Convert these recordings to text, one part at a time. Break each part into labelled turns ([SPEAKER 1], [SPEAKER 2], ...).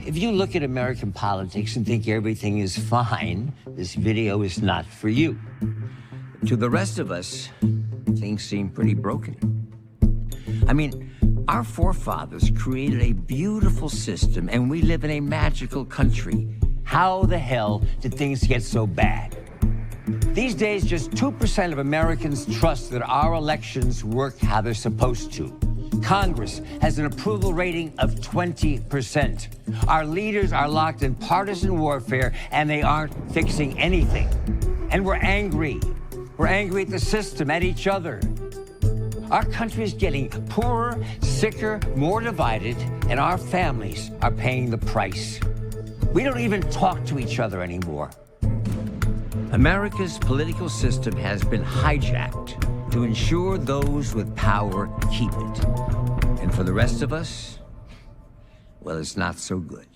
[SPEAKER 1] if you look at American politics and think everything is fine, this video is not for you. To the rest of us, things seem pretty broken. I mean, our forefathers created a beautiful system, and we live in a magical country. How the hell did things get so bad? These days, just 2% of Americans trust that our elections work how they're supposed to. Congress has an approval rating of 20%. Our leaders are locked in partisan warfare, and they aren't fixing anything. And we're angry. We're angry at the system, at each other. Our country is getting poorer, sicker, more divided, and our families are paying the price. We don't even talk to each other anymore. America's political system has been hijacked to ensure those with power keep it. And for the rest of us, well, it's not so good.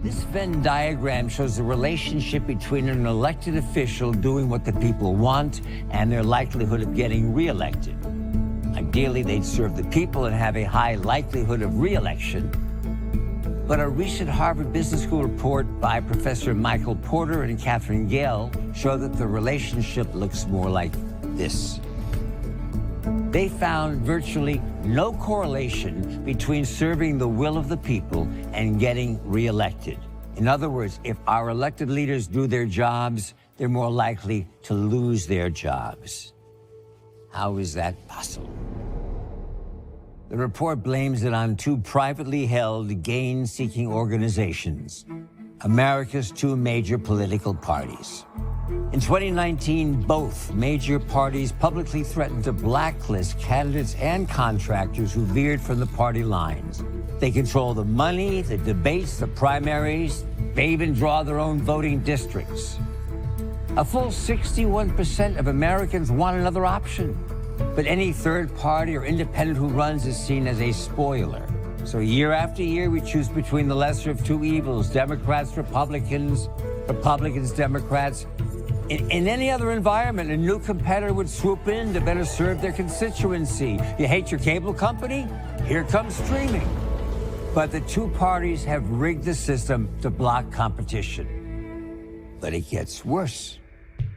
[SPEAKER 1] This Venn diagram shows the relationship between an elected official doing what the people want and their likelihood of getting reelected. Ideally, they'd serve the people and have a high likelihood of reelection. But a recent Harvard Business School report by Professor Michael Porter and Catherine Gale showed that the relationship looks more like this. They found virtually no correlation between serving the will of the people and getting reelected. In other words, if our elected leaders do their jobs, they're more likely to lose their jobs. How is that possible? The report blames it on two privately held, gain-seeking organizations, America's two major political parties. In 2019, both major parties publicly threatened to blacklist candidates and contractors who veered from the party lines. They control the money, the debates, the primaries. They even draw their own voting districts. A full 61% of Americans want another option. But any third party or independent who runs is seen as a spoiler. So year after year, we choose between the lesser of two evils, Democrats, Republicans, Republicans, Democrats. In any other environment, a new competitor would swoop in to better serve their constituency. You hate your cable company? Here comes streaming. But the two parties have rigged the system to block competition. But it gets worse.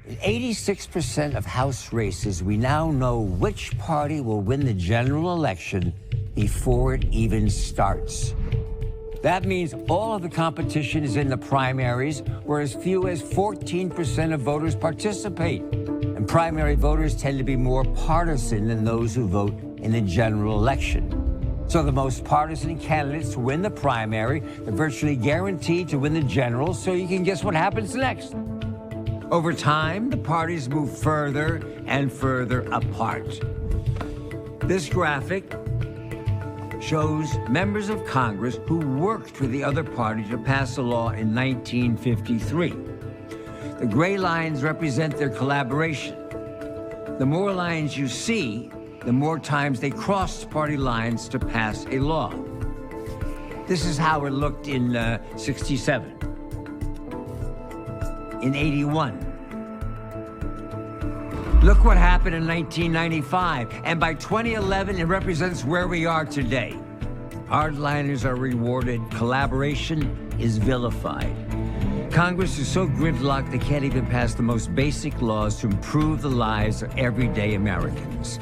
[SPEAKER 1] In 86% of House races, we now know which party will win the general election before it even starts. That means all of the competition is in the primaries, where as few as 14% of voters participate. And primary voters tend to be more partisan than those who vote in the general election. So the most partisan candidates win the primary. They're virtually guaranteed to win the general, so you can guess what happens next. Over time, the parties move further and further apart. This graphic shows members of Congress who worked for the other party to pass a law in 1953. The gray lines represent their collaboration. The more lines you see, the more times they crossed party lines to pass a law. This is how it looked in 67. In 81. Look what happened in 1995, and by 2011, it represents where we are today. Hardliners are rewarded, collaboration is vilified. Congress is so gridlocked they can't even pass the most basic laws to improve the lives of everyday Americans.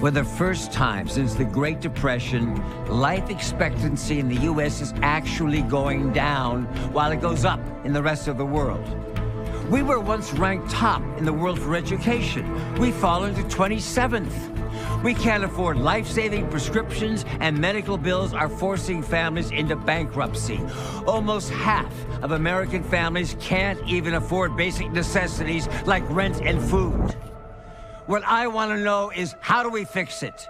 [SPEAKER 1] For the first time since the Great Depression, life expectancy in the U.S. is actually going down while it goes up in the rest of the world. We were once ranked top in the world for education. We've fallen to 27th. We can't afford life-saving prescriptions, and medical bills are forcing families into bankruptcy. Almost half of American families can't even afford basic necessities like rent and food. What I want to know is, how do we fix it?